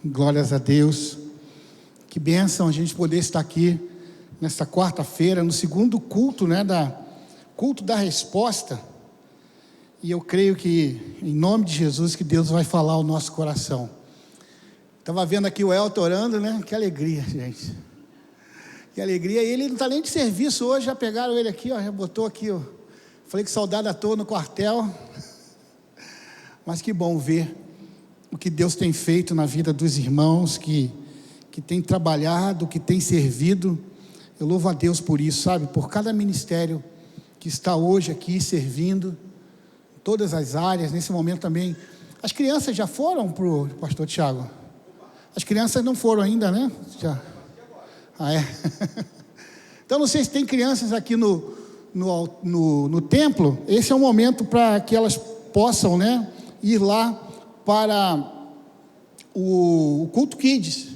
Glórias a Deus. Que bênção a gente poder estar aqui nesta quarta-feira, no segundo culto, culto da resposta. E eu creio que, em nome de Jesus, que Deus vai falar ao nosso coração. Estava vendo aqui o Elton orando, Que alegria, gente. Que alegria. E ele não está nem de serviço hoje, já pegaram ele aqui, já botou aqui, Falei que soldado à toa no quartel. Mas que bom ver o que Deus tem feito na vida dos irmãos, que tem trabalhado, que tem servido. Eu louvo a Deus por isso, por cada ministério que está hoje aqui servindo, em todas as áreas, nesse momento também. As crianças já foram para o pastor Tiago? As crianças não foram ainda, né? Já. Ah, é? Então não sei se tem crianças aqui no templo. Esse é o momento para que elas possam, ir lá para o culto Kids.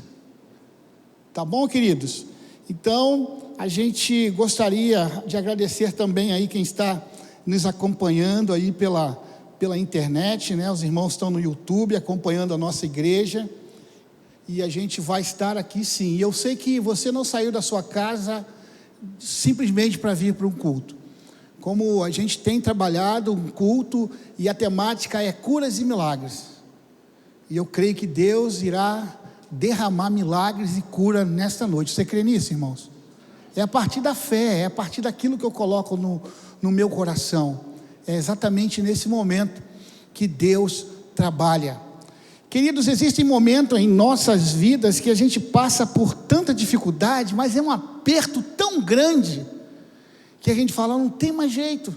Tá bom, queridos? Então, a gente gostaria de agradecer também aí quem está nos acompanhando aí pela internet, Os irmãos estão no YouTube acompanhando a nossa igreja. E a gente vai estar aqui sim. E eu sei que você não saiu da sua casa simplesmente para vir para um culto. Como a gente tem trabalhado um culto e a temática é curas e milagres. E eu creio que Deus irá derramar milagres e cura nesta noite. Você crê nisso, irmãos? É a partir da fé, é a partir daquilo que eu coloco no meu coração. É exatamente nesse momento que Deus trabalha. Queridos, existem momentos em nossas vidas que a gente passa por tanta dificuldade, mas é um aperto tão grande, que a gente fala, não tem mais jeito.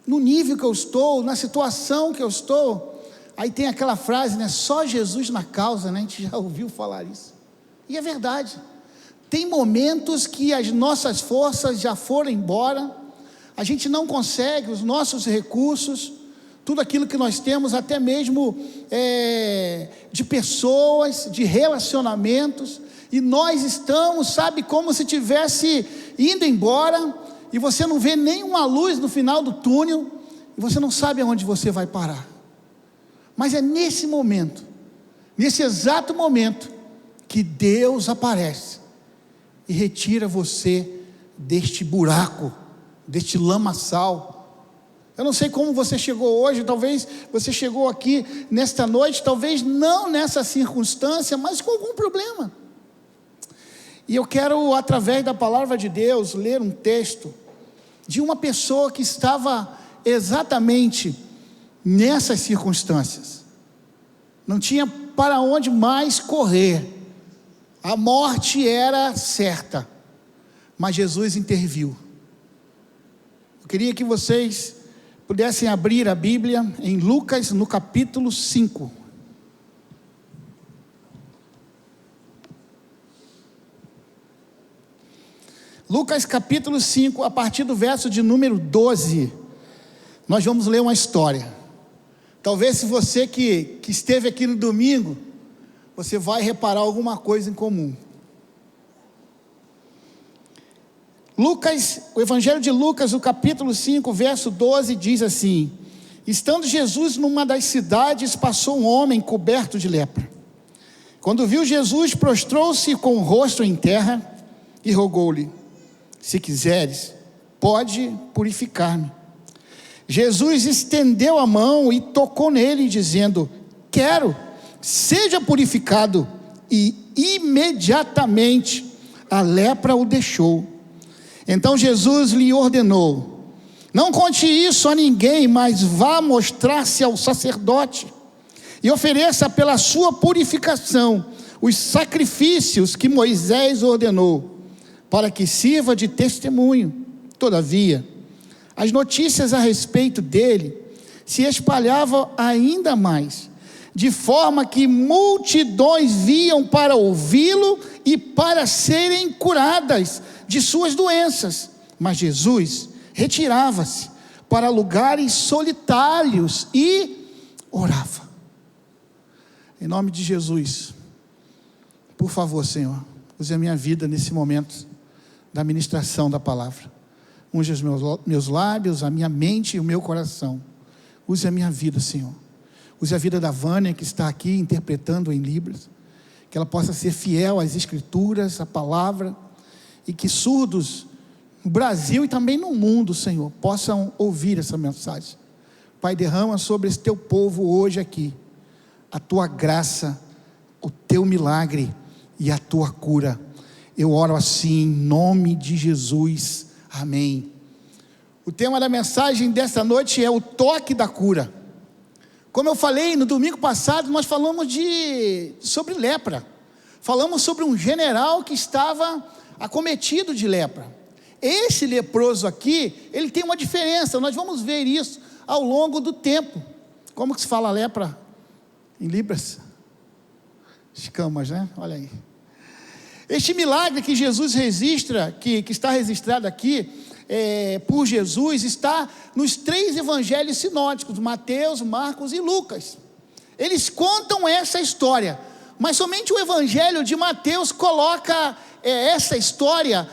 No nível que eu estou, na situação que eu estou, aí tem aquela frase, só Jesus na causa, a gente já ouviu falar isso. E é verdade. Tem momentos que as nossas forças já foram embora, a gente não consegue, os nossos recursos, tudo aquilo que nós temos, até mesmo de pessoas, de relacionamentos, e nós estamos, como se tivesse indo embora, e você não vê nenhuma luz no final do túnel, e você não sabe aonde você vai parar. Mas é nesse momento, nesse exato momento, que Deus aparece, e retira você deste buraco, deste lamaçal. Eu não sei como você chegou hoje, talvez você chegou aqui nesta noite, talvez não nessa circunstância, mas com algum problema. E eu quero, através da palavra de Deus, ler um texto de uma pessoa que estava exatamente nessas circunstâncias. Não tinha para onde mais correr. A morte era certa, mas Jesus interviu. Eu queria que vocês pudessem abrir a Bíblia em Lucas, no capítulo 5. Lucas capítulo 5, a partir do verso de número 12, nós vamos ler uma história. Talvez se você que esteve aqui no domingo, você vai reparar alguma coisa em comum. O Evangelho de Lucas, o capítulo 5, verso 12, diz assim: estando Jesus numa das cidades, passou um homem coberto de lepra. Quando viu Jesus, prostrou-se com o rosto em terra e rogou-lhe: se quiseres, pode purificar-me. Jesus estendeu a mão e tocou nele, dizendo: quero, seja purificado. E imediatamente a lepra o deixou. Então Jesus lhe ordenou: não conte isso a ninguém, mas vá mostrar-se ao sacerdote e ofereça pela sua purificação os sacrifícios que Moisés ordenou, para que sirva de testemunho. Todavia, as notícias a respeito dele se espalhavam ainda mais, de forma que multidões vinham para ouvi-lo e para serem curadas de suas doenças. Mas Jesus retirava-se para lugares solitários e orava. Em nome de Jesus, por favor, Senhor, use a minha vida nesse momento da ministração da palavra. Unge os meus lábios, a minha mente e o meu coração. Use a minha vida, Senhor. Use a vida da Vânia, que está aqui interpretando em Libras, que ela possa ser fiel às Escrituras, à palavra, e que surdos no Brasil e também no mundo, Senhor, possam ouvir essa mensagem. Pai, derrama sobre esse teu povo hoje aqui a tua graça, o teu milagre e a tua cura. Eu oro assim em nome de Jesus, amém. O tema da mensagem dessa noite é o toque da cura. Como eu falei no domingo passado, nós falamos sobre lepra. Falamos sobre um general que estava acometido de lepra. Esse leproso aqui, ele tem uma diferença. Nós vamos ver isso ao longo do tempo. Como que se fala lepra em Libras? Escamas, né? Olha aí. Este milagre que Jesus registra, que está registrado aqui por Jesus, está nos 3 evangelhos sinóticos, Mateus, Marcos e Lucas. Eles contam essa história, mas somente o evangelho de Mateus coloca essa história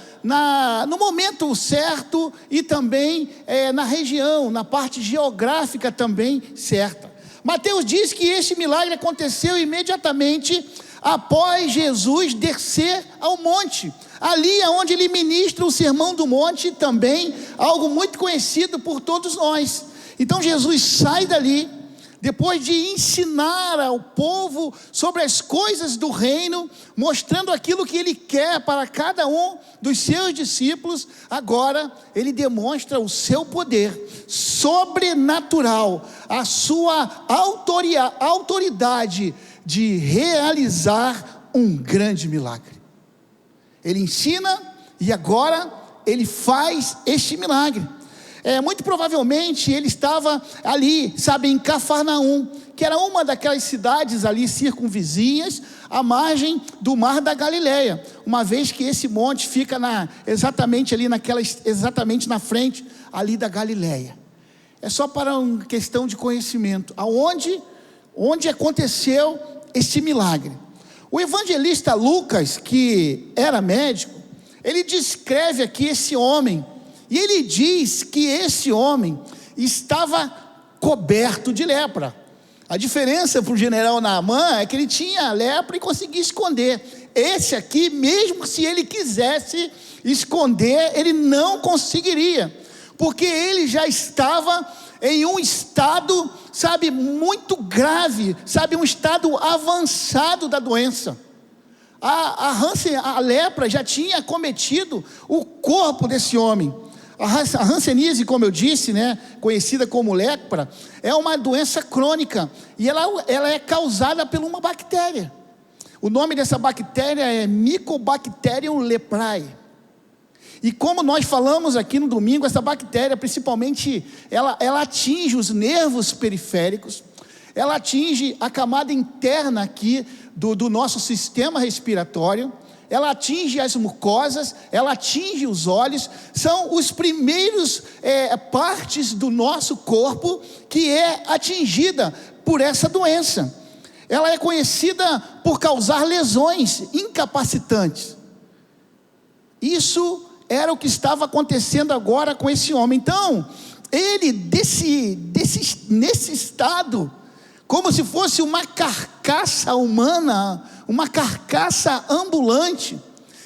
no momento certo e também na região, na parte geográfica também certa. Mateus diz que este milagre aconteceu imediatamente após Jesus descer ao monte, ali é onde ele ministra o sermão do monte, também algo muito conhecido por todos nós. Então Jesus sai dali, depois de ensinar ao povo sobre as coisas do reino, mostrando aquilo que ele quer para cada um dos seus discípulos. Agora ele demonstra o seu poder sobrenatural, a sua autoridade de realizar um grande milagre. Ele ensina e agora ele faz este milagre. Muito provavelmente ele estava ali, em Cafarnaum, que era uma daquelas cidades ali circunvizinhas, à margem do mar da Galileia, uma vez que esse monte fica exatamente na frente ali da Galileia. É só para uma questão de conhecimento, onde aconteceu este milagre. O evangelista Lucas, que era médico, ele descreve aqui esse homem, e ele diz que esse homem estava coberto de lepra. A diferença para o general Naamã é que ele tinha lepra e conseguia esconder. Esse aqui, mesmo se ele quisesse esconder, ele não conseguiria, porque ele já estava em um estado, muito grave, um estado avançado da doença. A lepra já tinha acometido o corpo desse homem. A hanseníase, como eu disse, conhecida como lepra, é uma doença crônica, e ela é causada por uma bactéria. O nome dessa bactéria é Mycobacterium leprae. E como nós falamos aqui no domingo, essa bactéria, principalmente, ela atinge os nervos periféricos, ela atinge a camada interna aqui do nosso sistema respiratório, ela atinge as mucosas, ela atinge os olhos. São os primeiros partes do nosso corpo que é atingida por essa doença. Ela é conhecida por causar lesões incapacitantes. Isso era o que estava acontecendo agora com esse homem. Então, ele nesse estado, como se fosse uma carcaça humana, uma carcaça ambulante,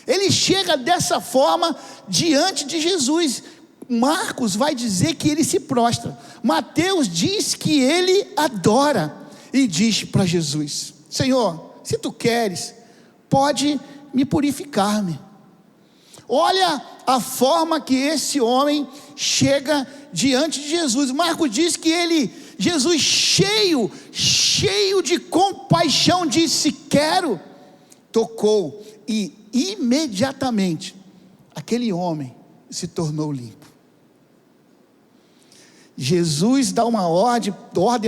ele chega dessa forma diante de Jesus. Marcos vai dizer que ele se prostra, Mateus diz que ele adora, e diz para Jesus: Senhor, se tu queres, pode me purificar-me. Olha a forma que esse homem chega diante de Jesus. Marcos diz que Jesus cheio de compaixão, disse: quero, tocou, e imediatamente aquele homem se tornou limpo. Jesus dá uma ordem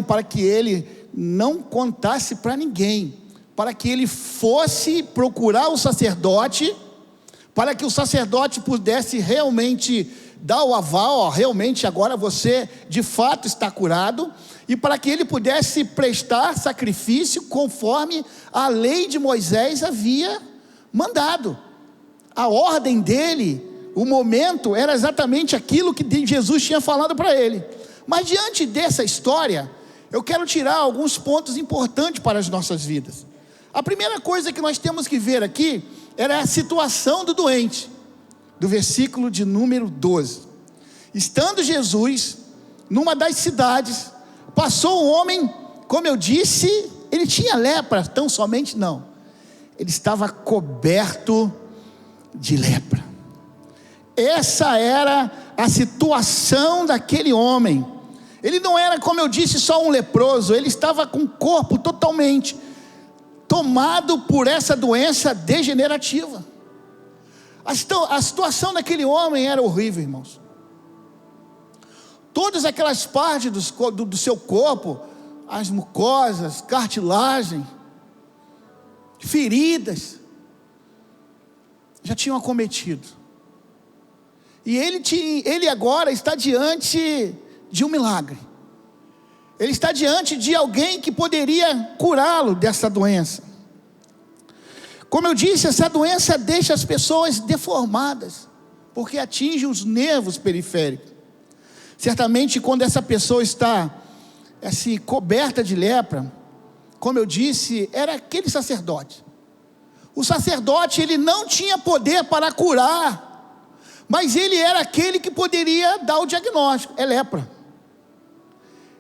para que ele não contasse para ninguém, para que ele fosse procurar o sacerdote, para que o sacerdote pudesse realmente dar o aval, realmente agora você de fato está curado, e para que ele pudesse prestar sacrifício conforme a lei de Moisés havia mandado. A ordem dele, o momento, era exatamente aquilo que Jesus tinha falado para ele. Mas diante dessa história, eu quero tirar alguns pontos importantes para as nossas vidas. A primeira coisa que nós temos que ver aqui era a situação do doente, do versículo de número 12. Estando Jesus numa das cidades, passou um homem, como eu disse, ele tinha lepra, tão somente não, ele estava coberto de lepra. Essa era a situação daquele homem. Ele não era, como eu disse, só um leproso, ele estava com o corpo totalmente tomado por essa doença degenerativa. A situação daquele homem era horrível, irmãos. Todas aquelas partes do seu corpo, as mucosas, cartilagem, feridas, já tinham acometido. E ele agora está diante de um milagre. Ele está diante de alguém que poderia curá-lo dessa doença. Como eu disse, essa doença deixa as pessoas deformadas, porque atinge os nervos periféricos. Certamente quando essa pessoa está assim, coberta de lepra, como eu disse, era aquele sacerdote. O sacerdote, ele não tinha poder para curar, mas ele era aquele que poderia dar o diagnóstico, é lepra.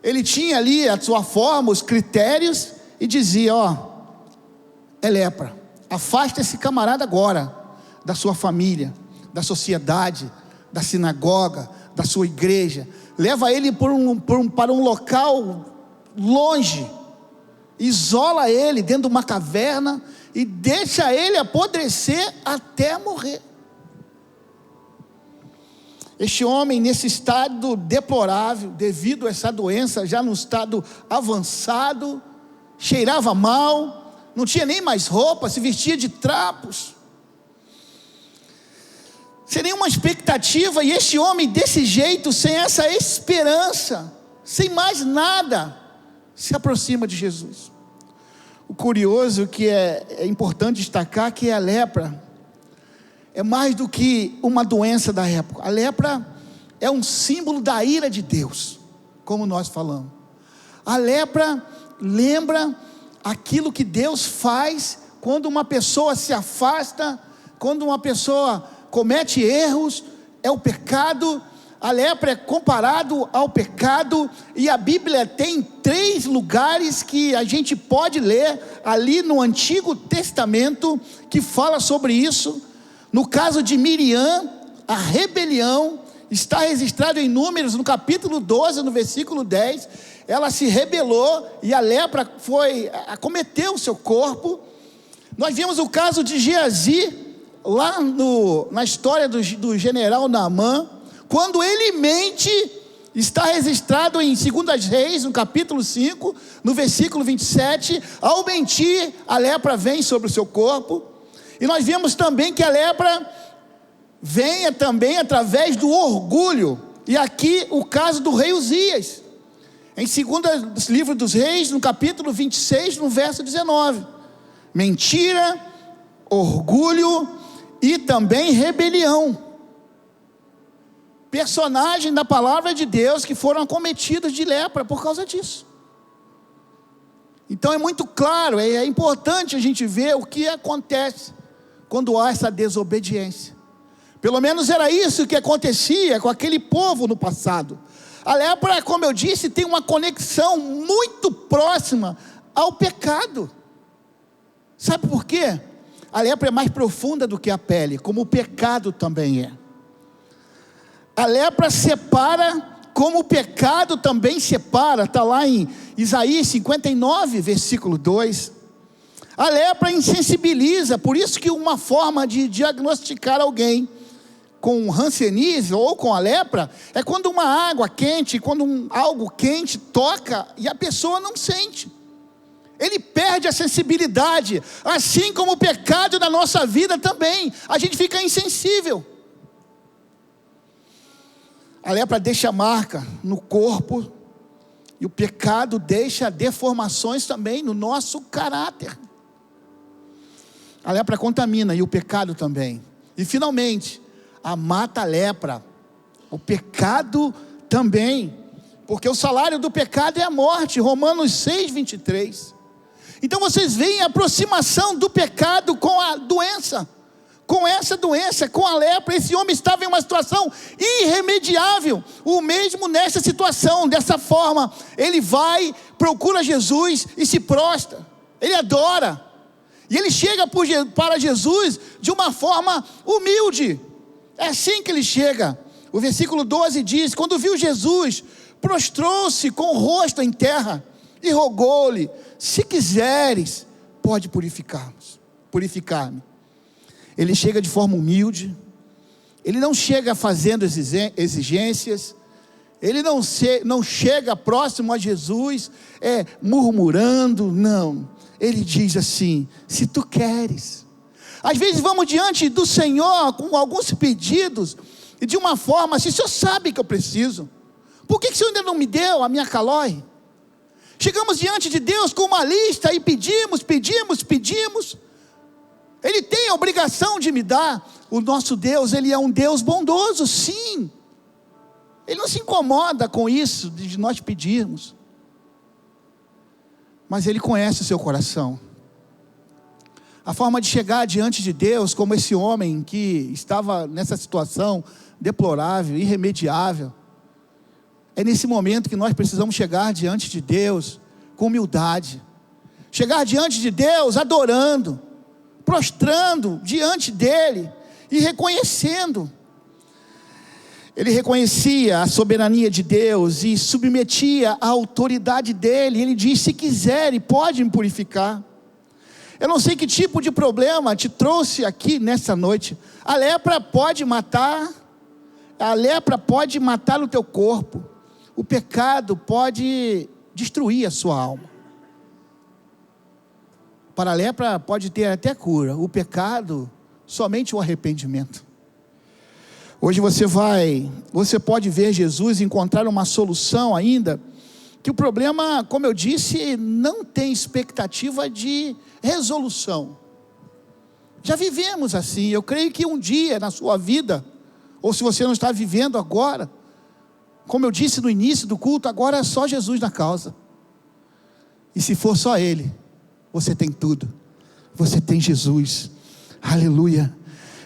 Ele tinha ali a sua forma, os critérios, e dizia, é lepra, afasta esse camarada agora, da sua família, da sociedade, da sinagoga, da sua igreja, leva ele para um local longe, isola ele dentro de uma caverna, e deixa ele apodrecer até morrer. Este homem, nesse estado deplorável, devido a essa doença, já no estado avançado, cheirava mal, não tinha nem mais roupa, se vestia de trapos, sem nenhuma expectativa, e este homem desse jeito, sem essa esperança, sem mais nada, se aproxima de Jesus. O curioso que é importante destacar, que a lepra é mais do que uma doença da época. A lepra é um símbolo da ira de Deus, como nós falamos. A lepra lembra aquilo que Deus faz quando uma pessoa se afasta, quando uma pessoa comete erros, é o pecado. A lepra é comparado ao pecado, e a Bíblia tem 3 lugares que a gente pode ler ali no Antigo Testamento, que fala sobre isso. No caso de Miriam, a rebelião, está registrado em Números, no capítulo 12, no versículo 10, ela se rebelou, e a lepra acometeu o seu corpo. Nós vimos o caso de Geazi, lá na história do general Naamã, quando ele mente, está registrado em 2 Reis, no capítulo 5, no versículo 27, ao mentir, a lepra vem sobre o seu corpo. E nós vemos também que a lepra vem também através do orgulho, e aqui o caso do rei Uzias, em 2 livro dos Reis, no capítulo 26, no verso 19, mentira, orgulho e também rebelião, personagem da palavra de Deus que foram acometidos de lepra por causa disso. Então é muito claro, é importante a gente ver o que acontece quando há essa desobediência. Pelo menos era isso que acontecia com aquele povo no passado. A lepra, como eu disse, tem uma conexão muito próxima ao pecado. Sabe por quê? A lepra é mais profunda do que a pele, como o pecado também é. A lepra separa, como o pecado também separa. Está lá em Isaías 59, versículo 2. A lepra insensibiliza, por isso que uma forma de diagnosticar alguém com hanseníase ou com a lepra, é quando uma água quente, quando algo quente toca e a pessoa não sente. Ele perde a sensibilidade, assim como o pecado da nossa vida também, a gente fica insensível. A lepra deixa marca no corpo, e o pecado deixa deformações também no nosso caráter. A lepra contamina, e o pecado também. E finalmente, a mata-lepra, o pecado também porque o salário do pecado é a morte, Romanos 6:23. Então vocês veem a aproximação do pecado com a doença, com essa doença, com a lepra. Esse homem estava em uma situação irremediável. O mesmo nessa situação, dessa forma, ele vai, procura Jesus e se prostra, ele adora, e ele chega para Jesus de uma forma humilde. É assim que ele chega. O versículo 12 diz: quando viu Jesus, prostrou-se com o rosto em terra e rogou-lhe: se quiseres, pode purificar-me. Ele chega de forma humilde, ele não chega fazendo exigências, ele não chega próximo a Jesus, murmurando, não. Ele diz assim: se tu queres. Às vezes vamos diante do Senhor com alguns pedidos, e de uma forma assim: o Senhor sabe que eu preciso, por que o Senhor ainda não me deu a minha calói? Chegamos diante de Deus com uma lista e pedimos. Ele tem a obrigação de me dar. O nosso Deus, Ele é um Deus bondoso, sim. Ele não se incomoda com isso, de nós pedirmos. Mas Ele conhece o seu coração. A forma de chegar diante de Deus, como esse homem que estava nessa situação deplorável, irremediável, é nesse momento que nós precisamos chegar diante de Deus com humildade. Chegar diante de Deus adorando, prostrando diante dEle e reconhecendo. Ele reconhecia a soberania de Deus e submetia a autoridade dEle. Ele diz: se quiser, pode me purificar. Eu não sei que tipo de problema te trouxe aqui nessa noite. A lepra pode matar o teu corpo. O pecado pode destruir a sua alma. Para a lepra pode ter até cura. O pecado, somente o arrependimento. Hoje você pode ver Jesus, encontrar uma solução ainda, que o problema, como eu disse, não tem expectativa de resolução. Já vivemos assim. Eu creio que um dia na sua vida, ou se você não está vivendo agora, como eu disse no início do culto, agora é só Jesus na causa. E se for só Ele, você tem tudo. Você tem Jesus. Aleluia.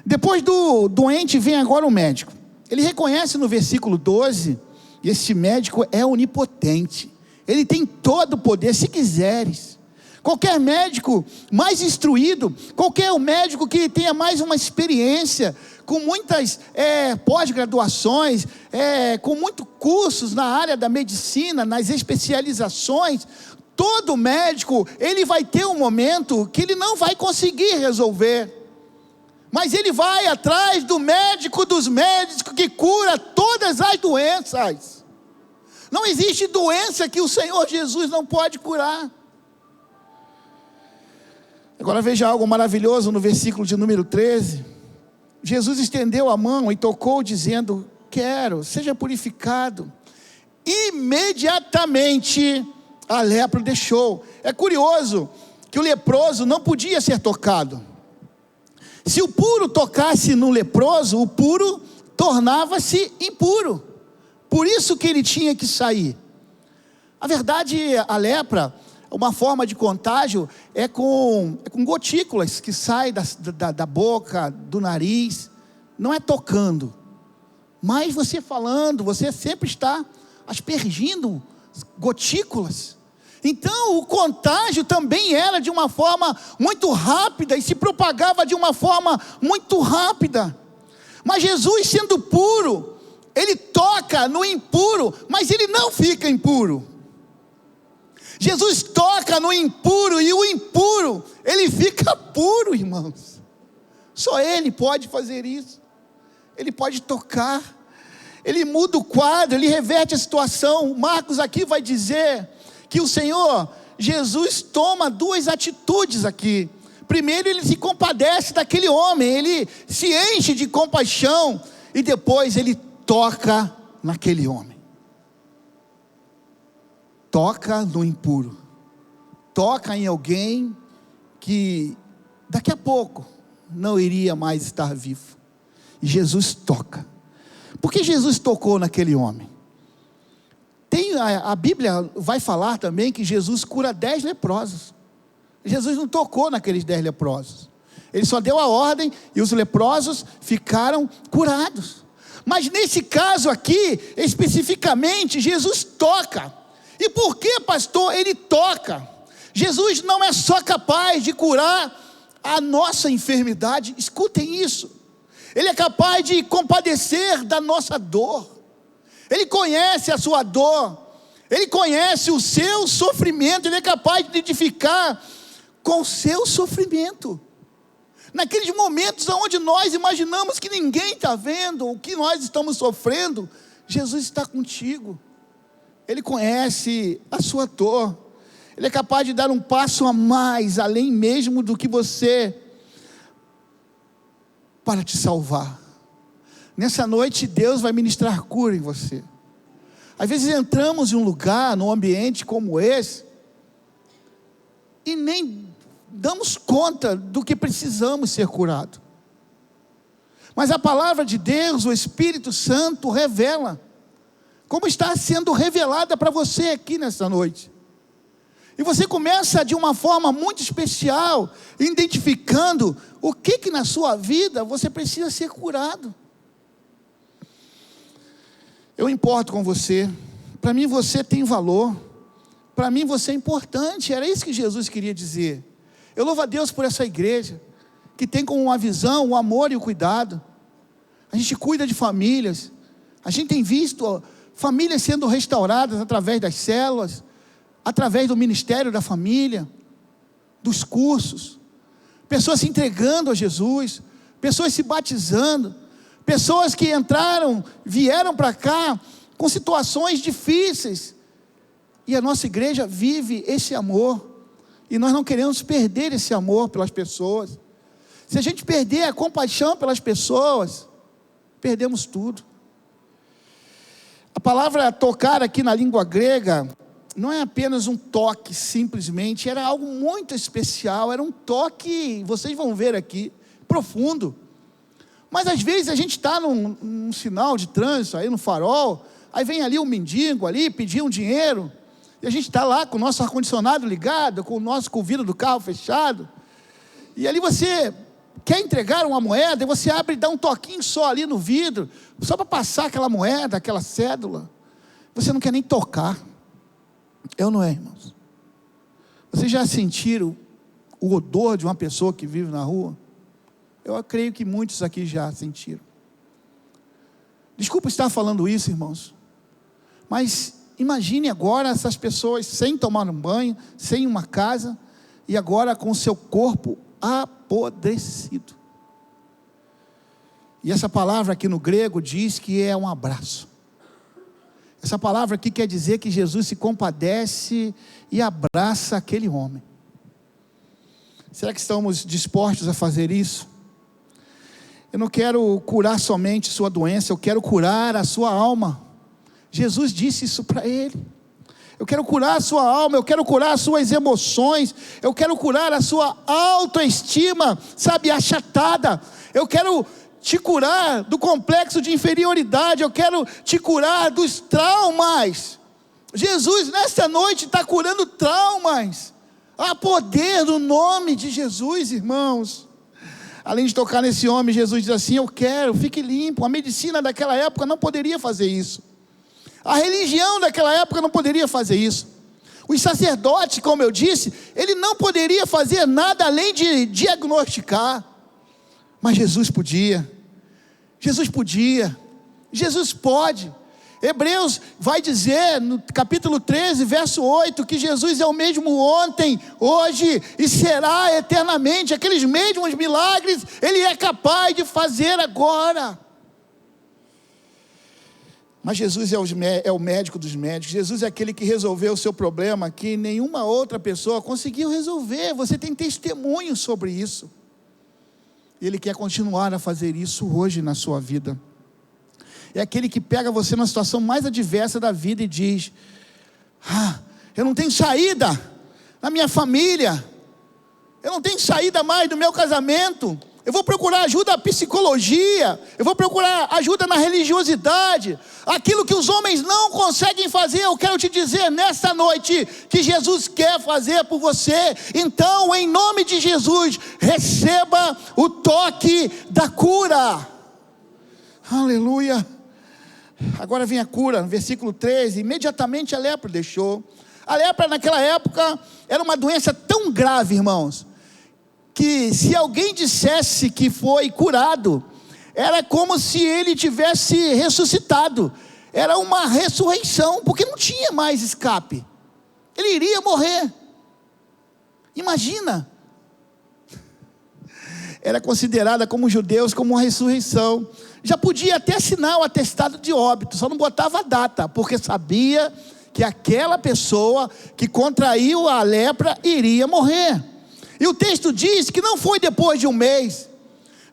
Depois do doente vem agora o médico. Ele reconhece no versículo 12, e esse médico é onipotente. Ele tem todo o poder, se quiseres. Qualquer médico mais instruído, qualquer médico que tenha mais uma experiência, com muitas pós-graduações, com muitos cursos na área da medicina, nas especializações, todo médico, ele vai ter um momento que ele não vai conseguir resolver, mas ele vai atrás do médico dos médicos, que cura todas as doenças. Não existe doença que o Senhor Jesus não pode curar. Agora veja algo maravilhoso no versículo de número 13. Jesus estendeu a mão e tocou, dizendo: quero, seja purificado. Imediatamente a lepra deixou. É curioso que o leproso não podia ser tocado. Se o puro tocasse no leproso, o puro tornava-se impuro. Por isso que ele tinha que sair. A verdade, a lepra, uma forma de contágio, é com gotículas que saem da boca, do nariz. Não é tocando, mas você falando, você sempre está aspergindo gotículas. Então o contágio também era de uma forma muito rápida, e se propagava de uma forma muito rápida. Mas Jesus, sendo puro, Ele toca no impuro, mas Ele não fica impuro. Jesus toca no impuro, e o impuro, ele fica puro, irmãos. Só Ele pode fazer isso. Ele pode tocar, Ele muda o quadro, Ele reverte a situação. Marcos aqui vai dizer que o Senhor Jesus toma duas atitudes aqui. Primeiro, Ele se compadece daquele homem, Ele se enche de compaixão, e depois Ele toca naquele homem. Toca no impuro, toca em alguém que daqui a pouco não iria mais estar vivo. E Jesus toca. Por que Jesus tocou naquele homem? A Bíblia vai falar também que Jesus cura 10 leprosos. Jesus não tocou naqueles 10 leprosos. Ele só deu a ordem e os leprosos ficaram curados. Mas nesse caso aqui, especificamente, Jesus toca. E por que, pastor, ele toca? Jesus não é só capaz de curar a nossa enfermidade, escutem isso. Ele é capaz de compadecer da nossa dor. Ele conhece a sua dor. Ele conhece o seu sofrimento. Ele é capaz de identificar com o seu sofrimento. Naqueles momentos onde nós imaginamos que ninguém está vendo o que nós estamos sofrendo, Jesus está contigo. Ele conhece a sua dor. Ele é capaz de dar um passo a mais, além mesmo do que você, para te salvar. Nessa noite Deus vai ministrar cura em você. Às vezes entramos em um lugar, num ambiente como esse, e nem damos conta do que precisamos ser curados. Mas a palavra de Deus, o Espírito Santo revela, como está sendo revelada para você aqui nessa noite. E você começa de uma forma muito especial, identificando o que na sua vida você precisa ser curado. Eu importo com você. Para mim você tem valor. Para mim você é importante. Era isso que Jesus queria dizer. Eu louvo a Deus por essa igreja, que tem como uma visão o amor e o cuidado. A gente cuida de famílias. A gente tem visto famílias sendo restauradas através das células, através do ministério da família, dos cursos. Pessoas se entregando a Jesus, pessoas se batizando, pessoas que vieram para cá com situações difíceis, e a nossa igreja vive esse amor, e nós não queremos perder esse amor pelas pessoas. Se a gente perder a compaixão pelas pessoas, perdemos tudo. A palavra tocar aqui na língua grega, não é apenas um toque simplesmente, era algo muito especial, era um toque, vocês vão ver aqui, profundo. Mas às vezes a gente está num sinal de trânsito, aí no farol, aí vem ali um mendigo ali, pedir um dinheiro, e a gente está lá com o nosso ar-condicionado ligado, com o vidro do carro fechado, e ali você quer entregar uma moeda, e você abre e dá um toquinho só ali no vidro, só para passar aquela moeda, aquela cédula, você não quer nem tocar. Eu não é, irmãos? Vocês já sentiram o odor de uma pessoa que vive na rua? Eu creio que muitos aqui já sentiram. Desculpa estar falando isso, irmãos, mas imagine agora essas pessoas sem tomar um banho, sem uma casa, e agora com o seu corpo apodrecido. E essa palavra aqui no grego diz que é um abraço. Essa palavra aqui quer dizer que Jesus se compadece e abraça aquele homem. Será que estamos dispostos a fazer isso? Eu não quero curar somente sua doença, eu quero curar a sua alma. Jesus disse isso para ele. Eu quero curar a sua alma, eu quero curar as suas emoções, eu quero curar a sua autoestima, sabe, achatada. Eu quero te curar do complexo de inferioridade, eu quero te curar dos traumas. Jesus nesta noite está curando traumas. Há poder no nome de Jesus, irmãos. Além de tocar nesse homem, Jesus diz assim: eu quero, fique limpo. A medicina daquela época não poderia fazer isso. A religião daquela época não poderia fazer isso. Os sacerdotes, como eu disse, ele não poderia fazer nada além de diagnosticar. Mas Jesus podia. Jesus podia. Jesus pode. Hebreus vai dizer no capítulo 13, verso 8, que Jesus é o mesmo ontem, hoje e será eternamente. Aqueles mesmos milagres Ele é capaz de fazer agora. Mas Jesus é o médico dos médicos. Jesus é aquele que resolveu o seu problema que nenhuma outra pessoa conseguiu resolver. Você tem testemunho sobre isso. E Ele quer continuar a fazer isso hoje na sua vida. É aquele que pega você na situação mais adversa da vida e diz: eu não tenho saída na minha família, eu não tenho saída mais do meu casamento, eu vou procurar ajuda na psicologia, eu vou procurar ajuda na religiosidade, aquilo que os homens não conseguem fazer. Eu quero te dizer nessa noite que Jesus quer fazer por você. Então, em nome de Jesus, receba o toque da cura. Aleluia. Agora vem a cura, no versículo 13, imediatamente a lepra deixou. A lepra naquela época era uma doença tão grave, irmãos, que se alguém dissesse que foi curado, era como se ele tivesse ressuscitado. Era uma ressurreição, porque não tinha mais escape. Ele iria morrer. Imagina. Era considerada como judeus como uma ressurreição. Já podia até assinar o atestado de óbito, só não botava a data, porque sabia que aquela pessoa que contraiu a lepra iria morrer. E o texto diz que não foi depois de um mês,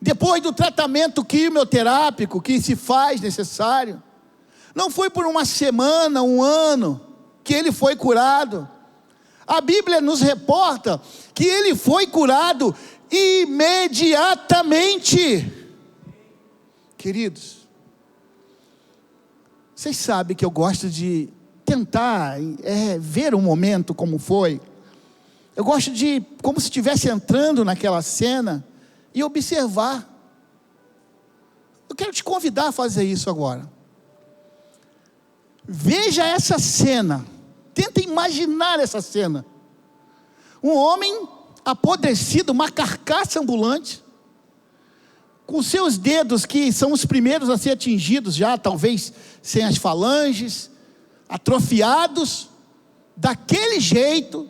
depois do tratamento quimioterápico que se faz necessário, não foi por uma semana, um ano, que ele foi curado. A Bíblia nos reporta que ele foi curado imediatamente. Queridos, vocês sabem que eu gosto de tentar ver um momento como foi. Eu gosto de, como se estivesse entrando naquela cena e observar. Eu quero te convidar a fazer isso agora. Veja essa cena. Tenta imaginar essa cena. Um homem apodrecido, uma carcaça ambulante, com seus dedos que são os primeiros a ser atingidos já, talvez sem as falanges, atrofiados, daquele jeito.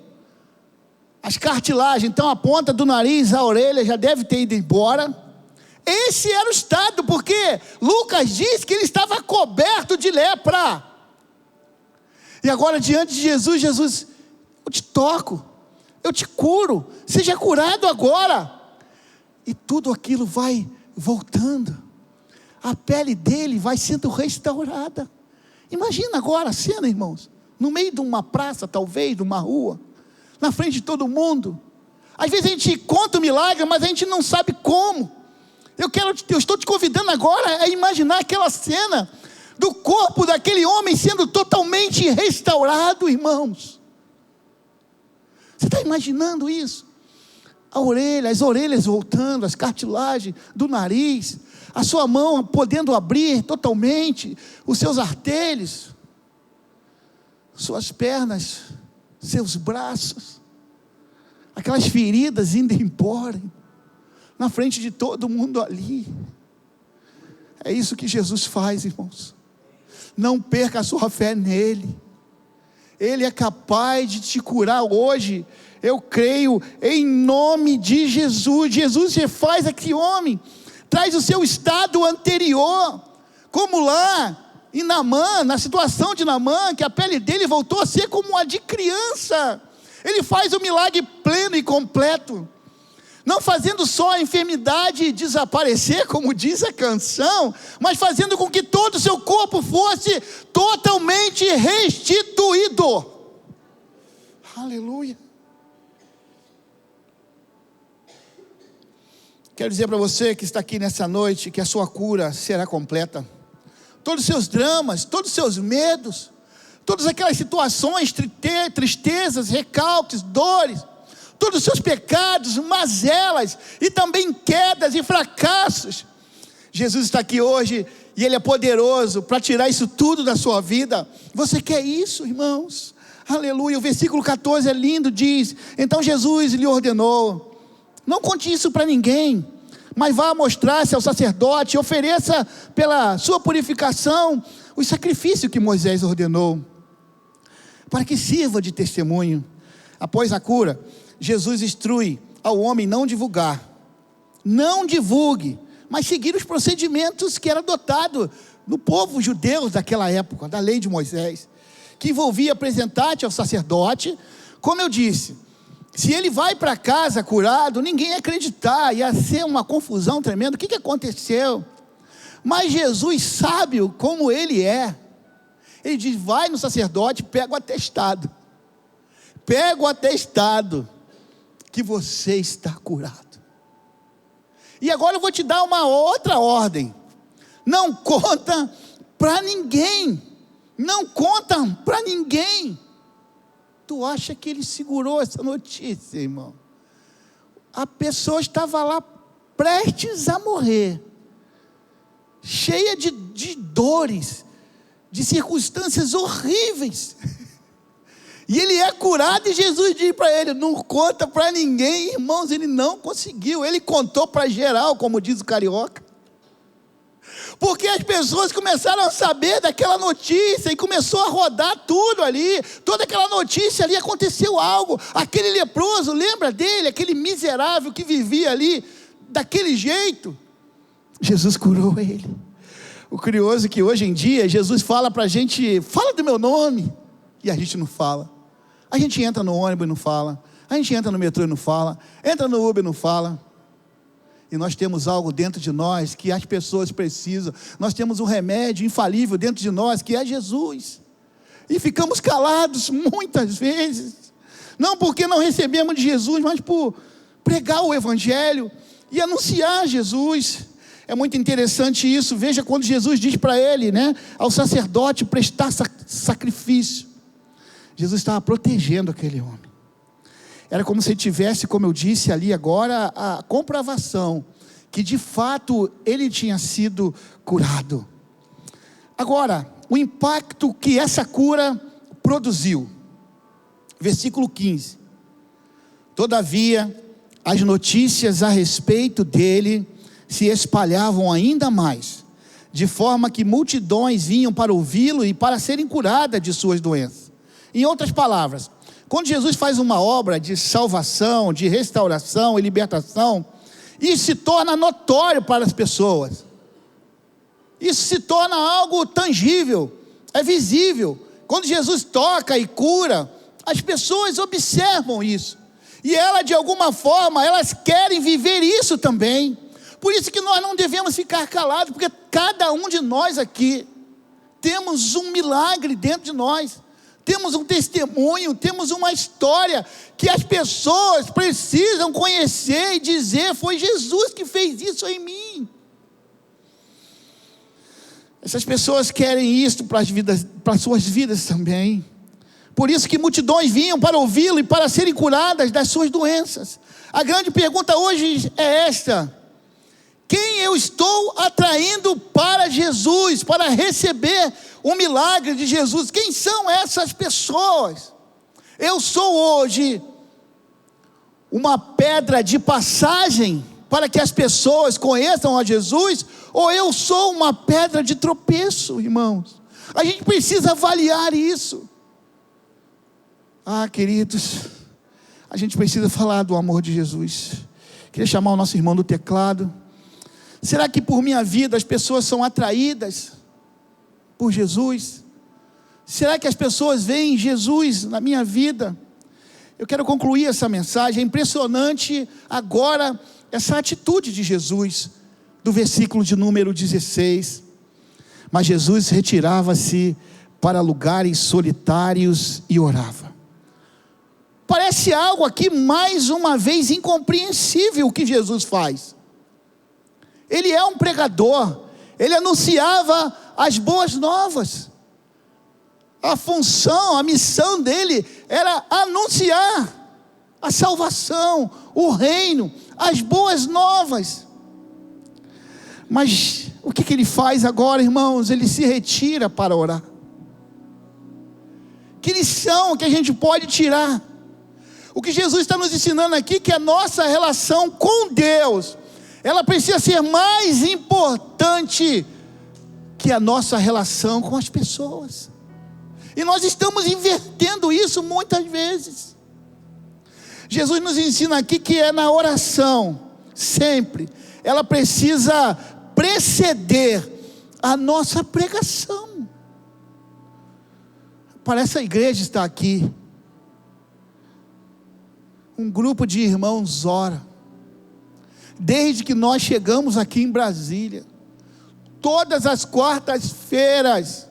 As cartilagens, então a ponta do nariz, a orelha já deve ter ido embora. Esse era o estado, porque Lucas diz que ele estava coberto de lepra. E agora diante de Jesus, Jesus, eu te toco, eu te curo, seja curado agora. E tudo aquilo vai voltando. A pele dele vai sendo restaurada. Imagina agora a cena, irmãos, no meio de uma praça, talvez, de uma rua, na frente de todo mundo. Às vezes a gente conta o milagre, mas a gente não sabe como. Eu estou te convidando agora a imaginar aquela cena do corpo daquele homem sendo totalmente restaurado, irmãos. Você está imaginando isso? As orelhas voltando, as cartilagens do nariz, a sua mão podendo abrir totalmente, os seus artérios, suas pernas, seus braços, aquelas feridas indo embora, na frente de todo mundo ali. É isso que Jesus faz, irmãos. Não perca a sua fé nele. Ele é capaz de te curar hoje. Eu creio em nome de Jesus. Jesus refaz aquele homem, traz o seu estado anterior, como lá em Naamã, na situação de Naamã, que a pele dele voltou a ser como a de criança. Ele faz o milagre pleno e completo, não fazendo só a enfermidade desaparecer, como diz a canção, mas fazendo com que todo o seu corpo fosse totalmente restituído. Aleluia. Quero dizer para você que está aqui nessa noite, que a sua cura será completa. Todos os seus dramas, todos os seus medos, todas aquelas situações, tristezas, recalques, dores, todos os seus pecados, mazelas e também quedas e fracassos. Jesus está aqui hoje e Ele é poderoso para tirar isso tudo da sua vida. Você quer isso, irmãos? Aleluia. O versículo 14 é lindo, diz: então Jesus lhe ordenou: não conte isso para ninguém, mas vá mostrar-se ao sacerdote e ofereça pela sua purificação o sacrifício que Moisés ordenou, para que sirva de testemunho. Após a cura, Jesus instrui ao homem não divulgue, mas seguir os procedimentos que era adotado no povo judeu daquela época, da lei de Moisés, que envolvia apresentar-te ao sacerdote. Como eu disse, se ele vai para casa curado, ninguém ia acreditar, ia ser uma confusão tremenda. O que aconteceu? Mas Jesus, sábio como ele é, ele diz: vai no sacerdote, pega o atestado que você está curado. E agora eu vou te dar uma outra ordem: não conta para ninguém, não conta para ninguém. Tu acha que ele segurou essa notícia, irmão? A pessoa estava lá prestes a morrer, cheia de dores, de circunstâncias horríveis, e ele é curado, e Jesus diz para ele: não conta para ninguém. Irmãos, ele não conseguiu, ele contou para geral, como diz o carioca, porque as pessoas começaram a saber daquela notícia, e começou a rodar tudo ali, toda aquela notícia ali, aconteceu algo. Aquele leproso, lembra dele, aquele miserável que vivia ali, daquele jeito, Jesus curou ele. O curioso é que hoje em dia, Jesus fala para a gente: fala do meu nome, e a gente não fala. A gente entra no ônibus e não fala, a gente entra no metrô e não fala, entra no Uber e não fala. E nós temos algo dentro de nós que as pessoas precisam. Nós temos um remédio infalível dentro de nós, que é Jesus. E ficamos calados muitas vezes, não porque não recebemos de Jesus, mas por pregar o Evangelho e anunciar Jesus. É muito interessante isso. Veja quando Jesus diz para ele, ao sacerdote prestar sacrifício. Jesus estava protegendo aquele homem. Era como se ele tivesse, como eu disse ali agora, a comprovação que de fato ele tinha sido curado. Agora, o impacto que essa cura produziu. Versículo 15. Todavia, as notícias a respeito dele se espalhavam ainda mais, de forma que multidões vinham para ouvi-lo e para serem curadas de suas doenças. Em outras palavras, quando Jesus faz uma obra de salvação, de restauração e libertação, isso se torna notório para as pessoas. Isso se torna algo tangível, é visível. Quando Jesus toca e cura, as pessoas observam isso. E elas, de alguma forma, elas querem viver isso também. Por isso que nós não devemos ficar calados, porque cada um de nós aqui temos um milagre dentro de nós. Temos um testemunho, temos uma história que as pessoas precisam conhecer e dizer: foi Jesus que fez isso em mim. Essas pessoas querem isso para as suas vidas também. Por isso que multidões vinham para ouvi-lo e para serem curadas das suas doenças. A grande pergunta hoje é esta: quem eu estou atraindo para Jesus, para receber o milagre de Jesus? Quem são essas pessoas? Eu sou hoje uma pedra de passagem para que as pessoas conheçam a Jesus, ou eu sou uma pedra de tropeço, irmãos? A gente precisa avaliar isso. Queridos, a gente precisa falar do amor de Jesus. Queria chamar o nosso irmão do teclado. Será que por minha vida as pessoas são atraídas por Jesus? Será que as pessoas veem Jesus na minha vida? Eu quero concluir essa mensagem. É impressionante agora essa atitude de Jesus, do versículo de número 16. Mas Jesus retirava-se para lugares solitários e orava. Parece algo aqui mais uma vez incompreensível o que Jesus faz. Ele é um pregador, ele anunciava as boas novas. A função, a missão dele era anunciar a salvação, o reino, as boas novas. Mas o que ele faz agora, irmãos? Ele se retira para orar. Que lição que a gente pode tirar? O que Jesus está nos ensinando aqui, que a nossa relação com Deus, ela precisa ser mais importante que a nossa relação com as pessoas. E nós estamos invertendo isso muitas vezes. Jesus nos ensina aqui que é na oração, sempre, ela precisa preceder a nossa pregação. Parece a igreja está aqui. Um grupo de irmãos ora. Desde que nós chegamos aqui em Brasília, todas as quartas-feiras,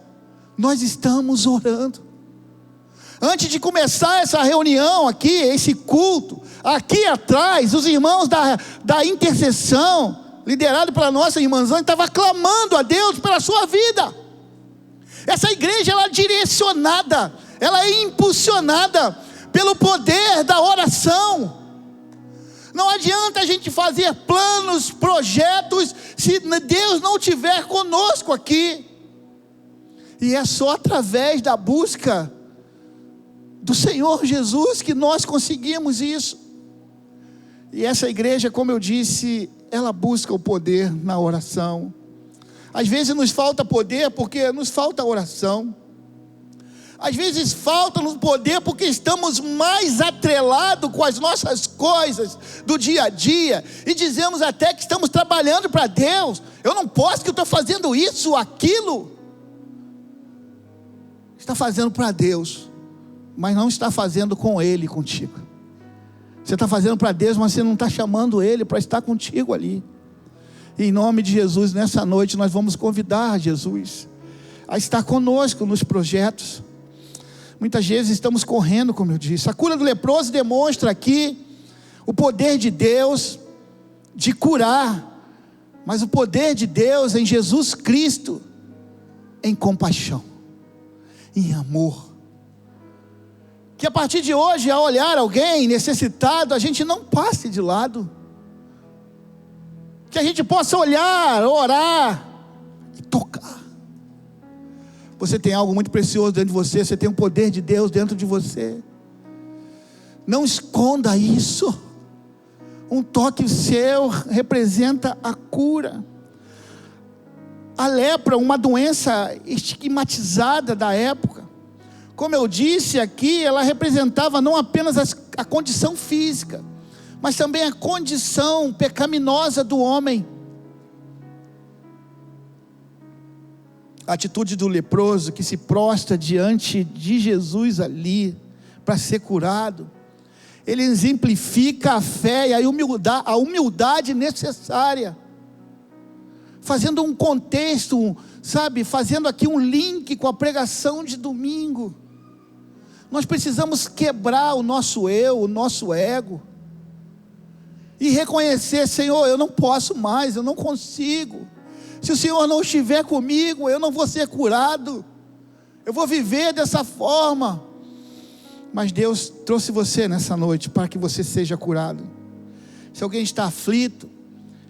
nós estamos orando. Antes de começar essa reunião aqui, esse culto, aqui atrás, os irmãos da intercessão, liderado pela nossa irmãzã, estava clamando a Deus pela sua vida. Essa igreja, ela é direcionada, ela é impulsionada pelo poder da oração. Não adianta a gente fazer planos, projetos, se Deus não estiver conosco aqui. E é só através da busca do Senhor Jesus que nós conseguimos isso. E essa igreja, como eu disse, ela busca o poder na oração. Às vezes nos falta poder porque nos falta oração. Às vezes falta-nos poder porque estamos mais atrelados com as nossas coisas do dia a dia, e dizemos até que estamos trabalhando para Deus. Eu não posso, que eu estou fazendo isso, aquilo. Está fazendo para Deus, mas não está fazendo com Ele contigo. Você está fazendo para Deus, mas você não está chamando Ele para estar contigo ali. E em nome de Jesus, nessa noite nós vamos convidar Jesus a estar conosco nos projetos. Muitas vezes estamos correndo, como eu disse. A cura do leproso demonstra aqui o poder de Deus de curar, mas o poder de Deus em Jesus Cristo, em compaixão, em amor. Que a partir de hoje, ao olhar alguém necessitado, a gente não passe de lado. Que a gente possa olhar, orar e tocar. Você tem algo muito precioso dentro de você. Você tem o poder de Deus dentro de você. Não esconda isso. Um toque seu representa a cura. A lepra, uma doença estigmatizada da época. Como eu disse aqui, ela representava não apenas a condição física, mas também a condição pecaminosa do homem. A atitude do leproso que se prostra diante de Jesus ali, para ser curado, ele exemplifica a fé e a humildade necessária, fazendo um contexto, fazendo aqui um link com a pregação de domingo. Nós precisamos quebrar o nosso eu, o nosso ego, e reconhecer: Senhor, eu não posso mais, eu não consigo. Se o Senhor não estiver comigo, eu não vou ser curado, eu vou viver dessa forma. Mas Deus trouxe você nessa noite para que você seja curado. Se alguém está aflito,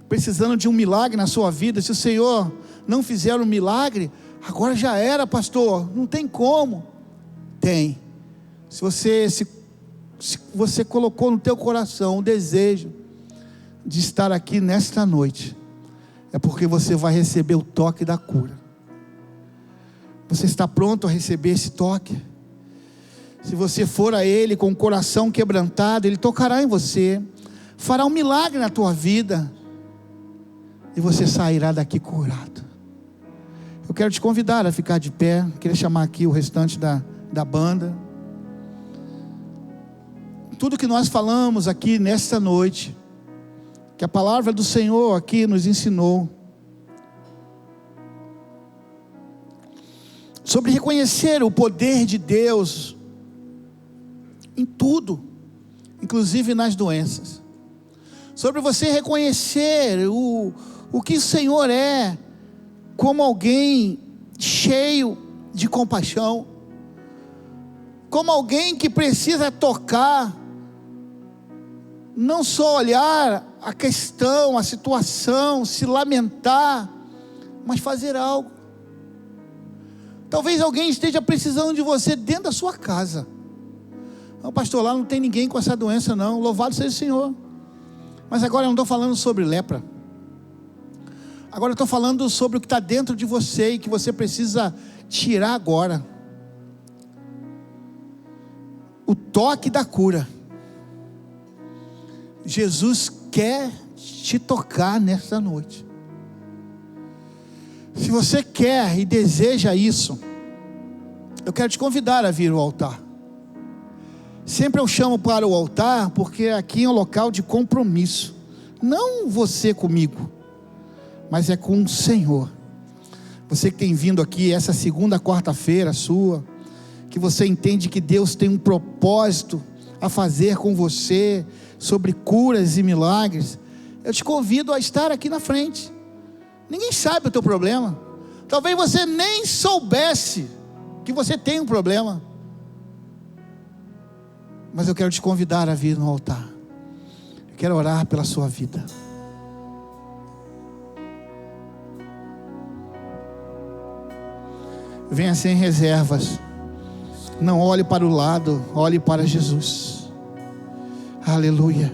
precisando de um milagre na sua vida, se o Senhor não fizer um milagre, agora já era, pastor, não tem como. Tem. Se você colocou no teu coração o desejo de estar aqui nesta noite, é porque você vai receber o toque da cura. Você está pronto a receber esse toque? Se você for a Ele com o coração quebrantado, Ele tocará em você, fará um milagre na tua vida, e você sairá daqui curado. Eu quero te convidar a ficar de pé. Queria chamar aqui o restante da banda. Tudo que nós falamos aqui nesta noite, que a palavra do Senhor aqui nos ensinou, sobre reconhecer o poder de Deus em tudo, inclusive nas doenças, sobre você reconhecer o que o Senhor é, como alguém cheio de compaixão, como alguém que precisa tocar, não só olhar a questão, a situação, se lamentar, mas fazer algo. Talvez alguém esteja precisando de você dentro da sua casa. Não, pastor, lá não tem ninguém com essa doença não, louvado seja o Senhor. Mas agora eu não estou falando sobre lepra. Agora eu estou falando sobre o que está dentro de você e que você precisa tirar agora. O toque da cura. Jesus quer te tocar nessa noite. Se você quer e deseja isso, eu quero te convidar a vir ao altar. Sempre eu chamo para o altar, porque aqui é um local de compromisso. Não você comigo, mas é com o Senhor. Você que tem vindo aqui essa segunda quarta-feira sua, que você entende que Deus tem um propósito a fazer com você, sobre curas e milagres. eu te convido a estar aqui na frente. Ninguém sabe o teu problema. Talvez você nem soubesse que você tem um problema. Mas eu quero te convidar a vir no altar. Eu quero orar pela sua vida. Venha sem reservas. Não olhe para o lado, olhe para Jesus. Aleluia.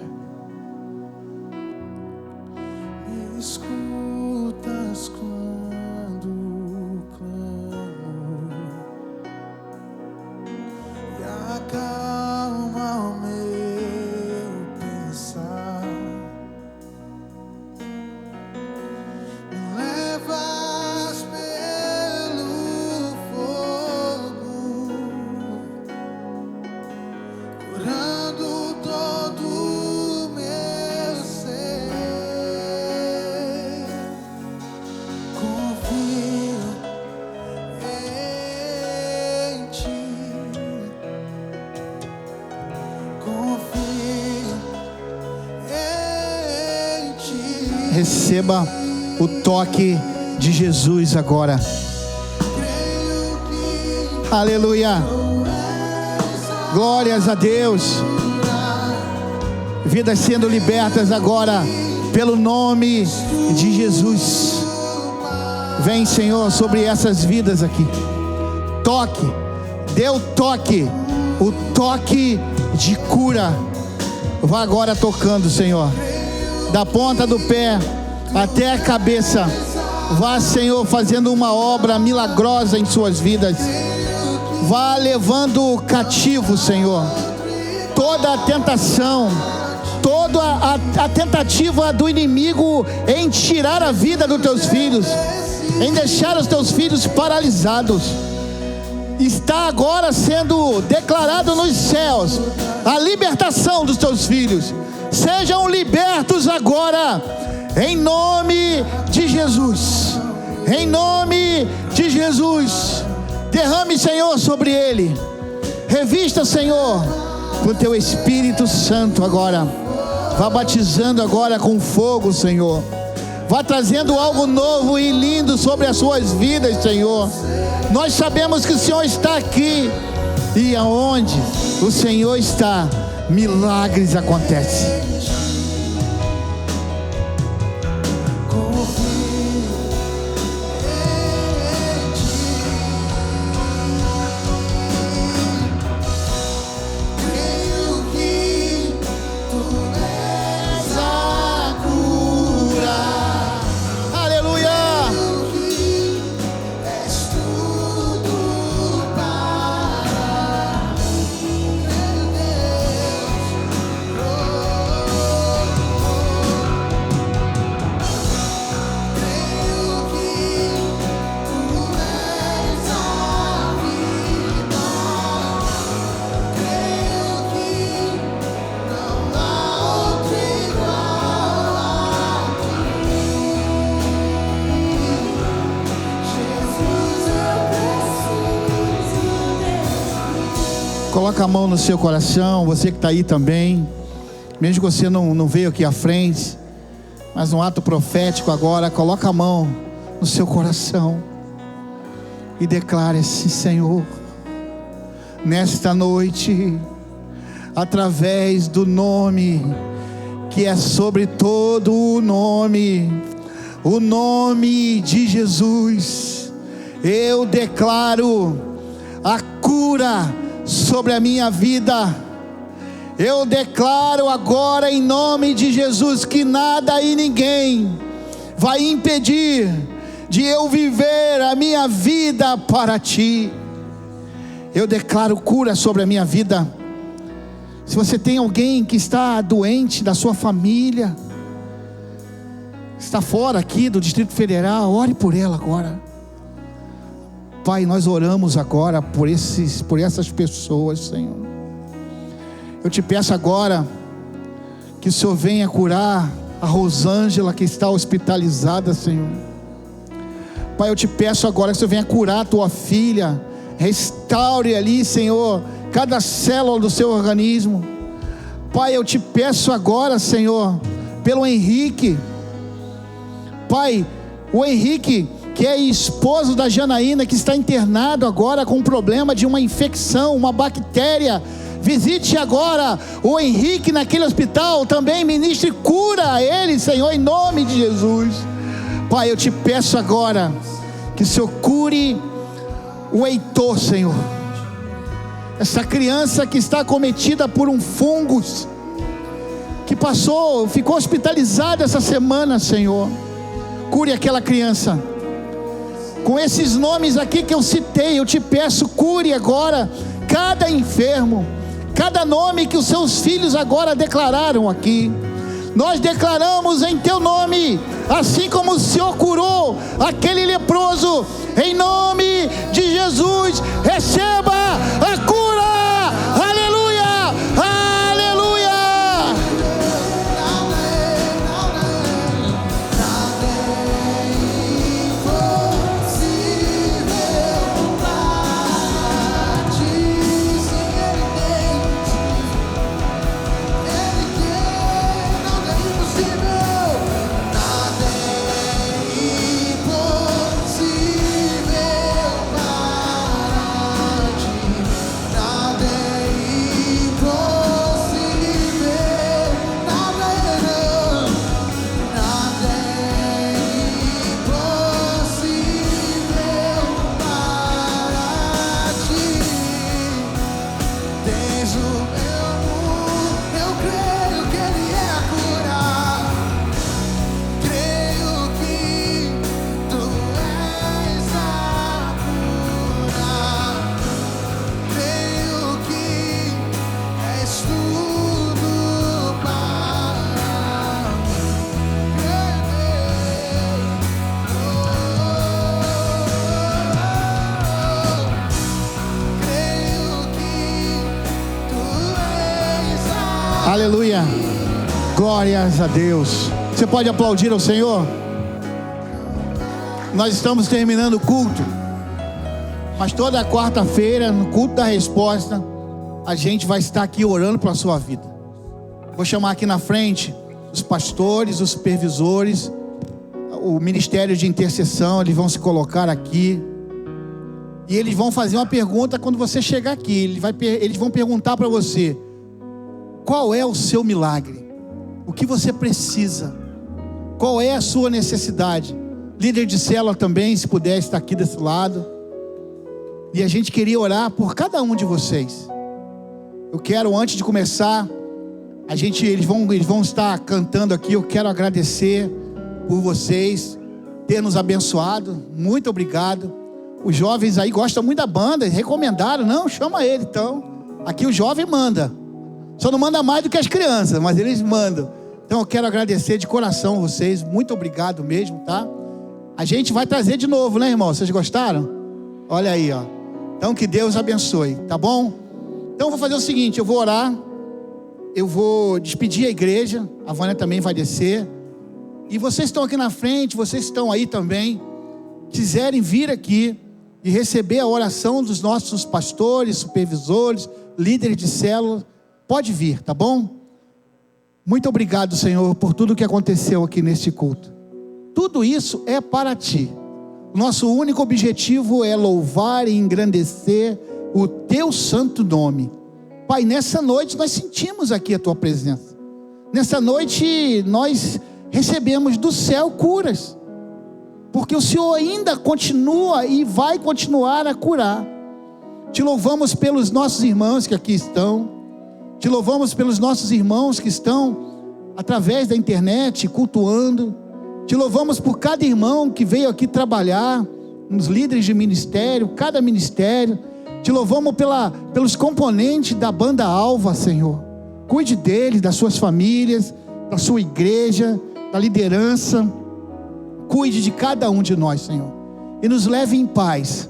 Me escutas quando clamo e acalma o meu pensar. Me levas pelo fogo, curando todo o meu ser. Confio em ti, confio em ti. Receba o toque de Jesus agora. Creio que Aleluia. Glórias a Deus. Vidas sendo libertas agora pelo nome de Jesus. Vem, Senhor, sobre essas vidas aqui. Toque, dê o toque de cura. Vá agora tocando, Senhor, da ponta do pé até a cabeça. Vá, Senhor, fazendo uma obra milagrosa em suas vidas. Vá levando cativo, Senhor, toda a tentação, toda a tentativa do inimigo em tirar a vida dos teus filhos, em deixar os teus filhos paralisados. Está agora sendo declarado nos céus a libertação dos teus filhos. Sejam libertos agora, em nome de Jesus. Em nome de Jesus. Derrame, Senhor, sobre ele. Revista, Senhor, com o teu Espírito Santo agora. Vá batizando agora com fogo, Senhor. Vá trazendo algo novo e lindo sobre as suas vidas, Senhor. Nós sabemos que o Senhor está aqui. E aonde o Senhor está, milagres acontecem. Coloca a mão no seu coração, você que está aí também, mesmo que você não veio aqui à frente, mas um ato profético agora, coloca a mão no seu coração e declare assim: Senhor, nesta noite, através do nome que é sobre todo o nome de Jesus, eu declaro a cura sobre a minha vida. Eu declaro agora em nome de Jesus que nada e ninguém vai impedir de eu viver a minha vida para ti. Eu declaro cura sobre a minha vida. Se você tem alguém que está doente da sua família, está fora aqui do Distrito Federal, ore por ela agora. Pai, nós oramos agora por essas pessoas, Senhor. Eu te peço agora que o Senhor venha curar a Rosângela, que está hospitalizada, Senhor. Pai, eu te peço agora que o Senhor venha curar a tua filha. Restaure ali, Senhor, cada célula do seu organismo. Pai, eu te peço agora, Senhor, pelo Henrique. Pai, o Henrique, que é esposo da Janaína, que está internado agora com um problema de uma infecção, uma bactéria. Visite agora o Henrique naquele hospital, também ministre cura a ele, Senhor, em nome de Jesus. Pai, eu te peço agora que o Senhor cure o Heitor, Senhor, essa criança que está acometida por um fungo, que ficou hospitalizada essa semana, Senhor. Cure aquela criança. Com esses nomes aqui que eu citei, eu te peço, cure agora cada enfermo, cada nome que os seus filhos agora declararam aqui. Nós declaramos em teu nome, assim como o Senhor curou aquele leproso, em nome de Jesus, receba a cura. Aleluia, aleluia. Aleluia, glórias a Deus. Você pode aplaudir ao Senhor? Nós estamos terminando o culto, mas toda quarta-feira, no culto da resposta, a gente vai estar aqui orando pela sua vida. Vou chamar aqui na frente os pastores, os supervisores, o ministério de intercessão. Eles vão se colocar aqui e eles vão fazer uma pergunta quando você chegar aqui. Eles vão perguntar para você: qual é o seu milagre? O que você precisa? Qual é a sua necessidade? Líder de célula também, se puder, estar aqui desse lado. E a gente queria orar por cada um de vocês. Eu quero, antes de começar, eles vão estar cantando aqui. Eu quero agradecer por vocês ter nos abençoado. Muito obrigado. Os jovens aí gostam muito da banda, recomendaram. Não, chama ele então. Aqui o jovem manda. Só não manda mais do que as crianças, mas eles mandam. Então eu quero agradecer de coração vocês. Muito obrigado mesmo, tá? A gente vai trazer de novo, né, irmão? Vocês gostaram? Olha aí, ó. Então que Deus abençoe, tá bom? Então eu vou fazer o seguinte, eu vou orar. Eu vou despedir a igreja. A Vânia também vai descer. E vocês estão aqui na frente, vocês estão aí também. Quiserem vir aqui e receber a oração dos nossos pastores, supervisores, líderes de célula, pode vir, tá bom? Muito obrigado, Senhor, por tudo que aconteceu aqui neste culto. Tudo isso é para Ti. Nosso único objetivo é louvar e engrandecer o Teu santo nome. Pai, nessa noite nós sentimos aqui a Tua presença. Nessa noite nós recebemos do céu curas. Porque o Senhor ainda continua e vai continuar a curar. Te louvamos pelos nossos irmãos que aqui estão. Te louvamos pelos nossos irmãos que estão através da internet cultuando. Te louvamos por cada irmão que veio aqui trabalhar, nos líderes de ministério, cada ministério. Te louvamos pelos componentes da banda Alva, Senhor. Cuide deles, das suas famílias, da sua igreja, da liderança. Cuide de cada um de nós, Senhor. E nos leve em paz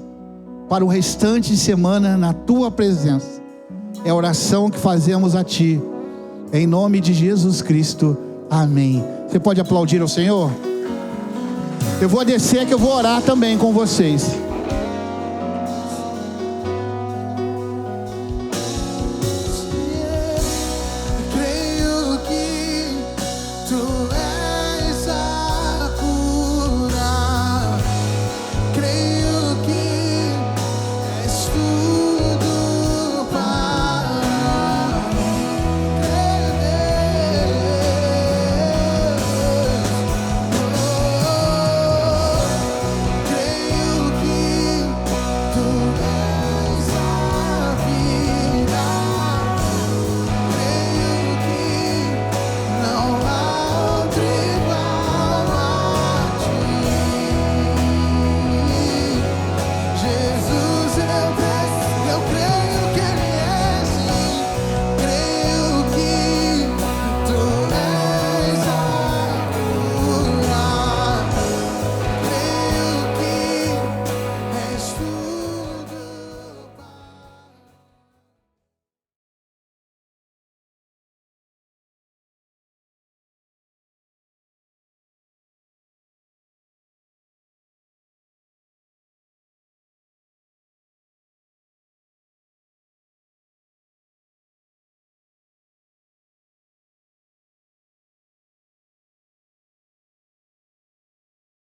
para o restante de semana na Tua presença. É a oração que fazemos a Ti, em nome de Jesus Cristo, amém. Você pode aplaudir ao Senhor? Eu vou descer que eu vou orar também com vocês.